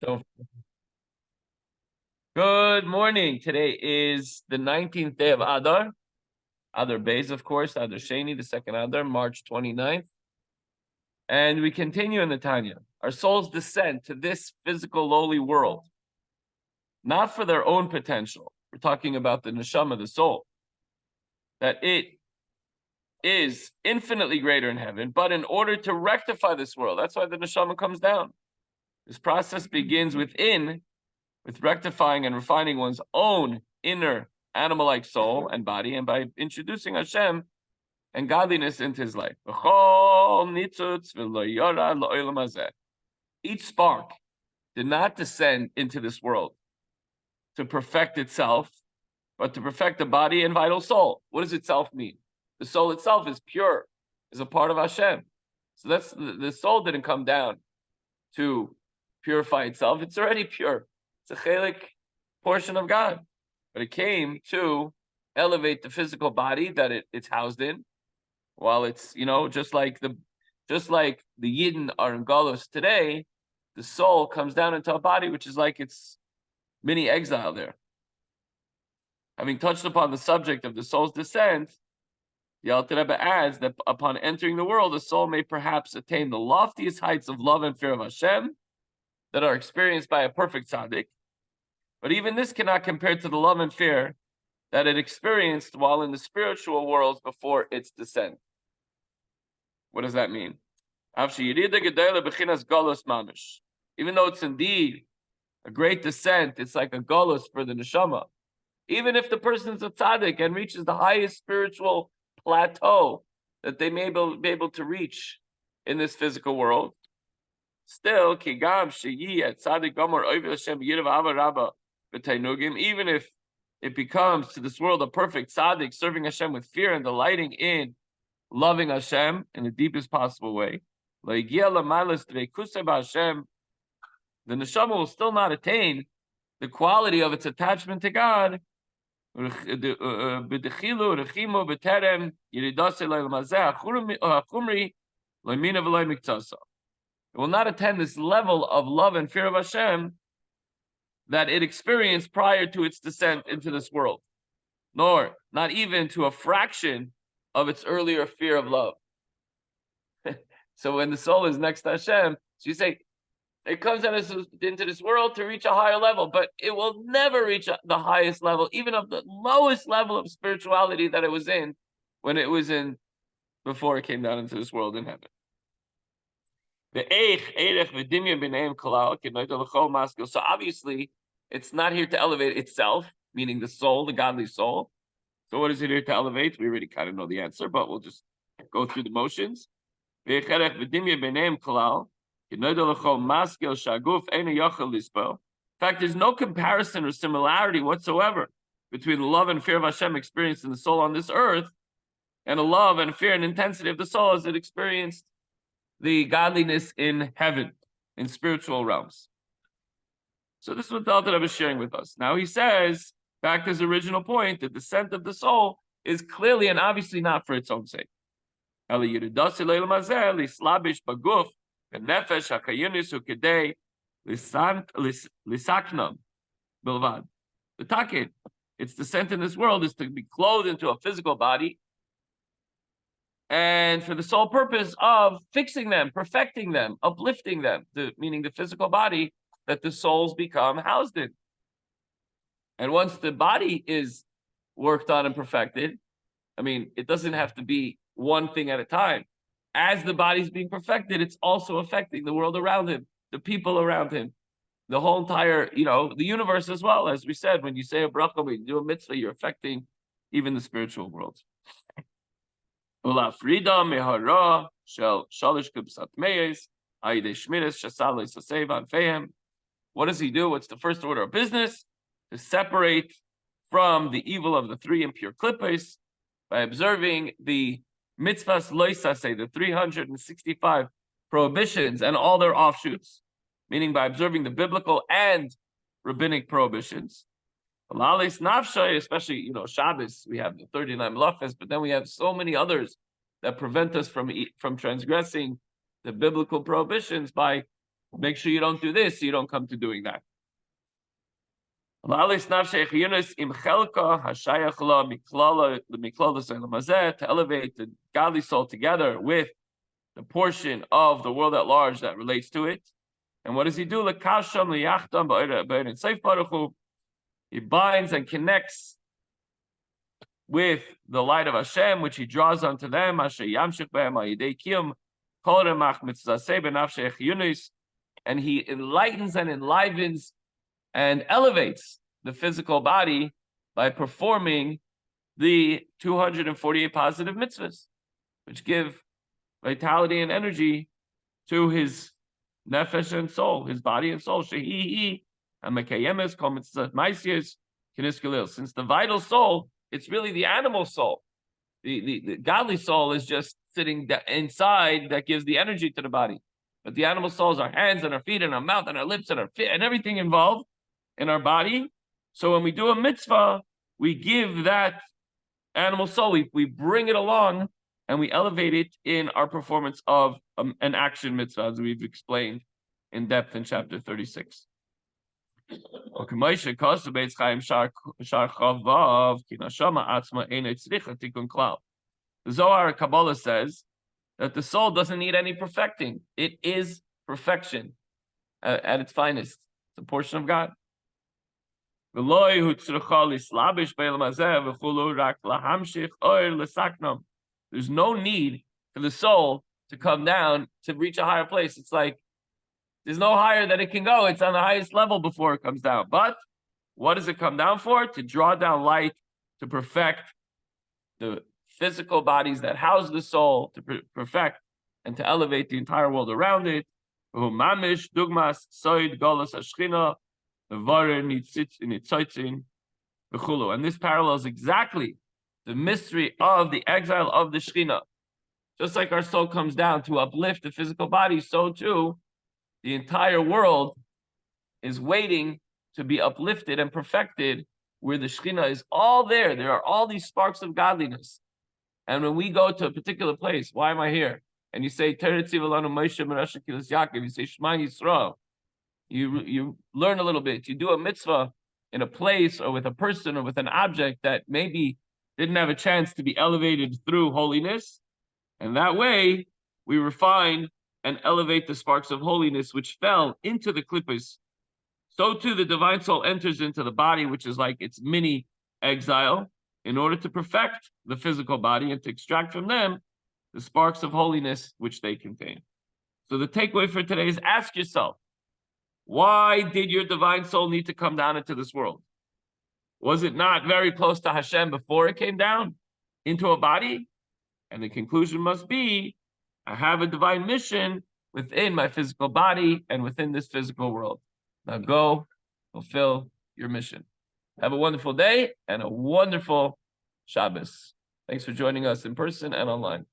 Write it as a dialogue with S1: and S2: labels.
S1: So, good morning. Today is the 19th day of Adar. Adar Beis, of course, Adar Sheni, the second Adar, March 29th. And we continue in the Tanya. Our souls descend to this physical, lowly world, not for their own potential. We're talking about the neshama, the soul, that it is infinitely greater in heaven, but in order to rectify this world, that's why the neshama comes down. This process begins within, with rectifying and refining one's own inner animal-like soul and body, and by introducing Hashem and godliness into his life. Each spark did not descend into this world to perfect itself, but to perfect the body and vital soul. What does itself mean? The soul itself is pure, is a part of Hashem. So that's the soul didn't come down to purify itself. It's already pure. It's a chelik portion of God. But it came to elevate the physical body that it's housed in, while it's, just like the Yidden are in Galus today, the soul comes down into a body which is like its mini exile there. Having touched upon the subject of the soul's descent, the Alter Rebbe adds that upon entering the world, the soul may perhaps attain the loftiest heights of love and fear of Hashem that are experienced by a perfect tzaddik. But even this cannot compare to the love and fear that it experienced while in the spiritual worlds before its descent. What does that mean? Even though it's indeed a great descent, it's like a galus for the neshama. Even if the person's a tzaddik and reaches the highest spiritual plateau that they may be able to reach in this physical world, still, even if it becomes to this world a perfect tzaddik, serving Hashem with fear and delighting in loving Hashem in the deepest possible way, the neshama will still not attain the quality of its attachment to God. It will not attain this level of love and fear of Hashem that it experienced prior to its descent into this world, nor not even to a fraction of its earlier fear of love. So when the soul is next to Hashem, so you say, it comes into this world to reach a higher level, but it will never reach the highest level, even of the lowest level of spirituality that it was in when it was in before it came down into this world in heaven. So obviously, it's not here to elevate itself, meaning the soul, the godly soul. So what is it here to elevate? We already kind of know the answer, but we'll just go through the motions. In fact, there's no comparison or similarity whatsoever between the love and fear of Hashem experienced in the soul on this earth and the love and fear and intensity of the soul as it experienced the godliness in heaven, in spiritual realms. So this is what the Alter Rebbe is sharing with us. Now he says, back to his original point, the descent of the soul is clearly and obviously not for its own sake. The takid, its descent in this world is to be clothed into a physical body, and for the sole purpose of fixing them, perfecting them, uplifting them, meaning the physical body that the souls become housed in. And once the body is worked on and perfected, it doesn't have to be one thing at a time. As the body's being perfected, it's also affecting the world around him, the people around him, the whole entire, the universe as well. As we said, when you say a bracha, when you do a mitzvah, you're affecting even the spiritual world. What does he do? What's the first order of business? To separate from the evil of the three impure klippos by observing the mitzvahs loisase, the 365 prohibitions and all their offshoots, meaning by observing the biblical and rabbinic prohibitions. Especially, Shabbos, we have the 39 melachos, but then we have so many others that prevent us from transgressing the biblical prohibitions by Make sure you don't do this so you don't come to doing that. To elevate the godly soul together with the portion of the world at large that relates to it. And what does he do? He binds and connects with the light of Hashem, which he draws onto them. And he enlightens and enlivens and elevates the physical body by performing the 248 positive mitzvahs, which give vitality and energy to his nefesh and soul, his body and soul. Since the vital soul, it's really the animal soul. The godly soul is just sitting inside that gives the energy to the body. But the animal soul is our hands and our feet and our mouth and our lips and our feet and everything involved in our body. So when we do a mitzvah, we give that animal soul, we bring it along and we elevate it in our performance of an action mitzvah, as we've explained in depth in chapter 36. The Zohar Kabbalah says that the soul doesn't need any perfecting. It is perfection at its finest. It's a portion of God. There's no need for the soul to come down to reach a higher place. It's like there's no higher that it can go. It's on the highest level before it comes down. But what does it come down for? To draw down light, to perfect the physical bodies that house the soul, to perfect and to elevate the entire world around it. And this parallels exactly the mystery of the exile of the Shekhinah. Just like our soul comes down to uplift the physical body, so too the entire world is waiting to be uplifted and perfected, where the Shekhinah is all there. There are all these sparks of godliness. And when we go to a particular place, why am I here? And you say, Teretzi v'lanu Moshe Merasha Kilas Yaakov, you say, Shema Yisrael. You learn a little bit. You do a mitzvah in a place or with a person or with an object that maybe didn't have a chance to be elevated through holiness. And that way, we refine and elevate the sparks of holiness which fell into the klippas. So too, the divine soul enters into the body, which is like its mini exile, in order to perfect the physical body and to extract from them the sparks of holiness which they contain. So the takeaway for today is ask yourself, why did your divine soul need to come down into this world? Was it not very close to Hashem before it came down into a body? And the conclusion must be, I have a divine mission within my physical body and within this physical world. Now go fulfill your mission. Have a wonderful day and a wonderful Shabbos. Thanks for joining us in person and online.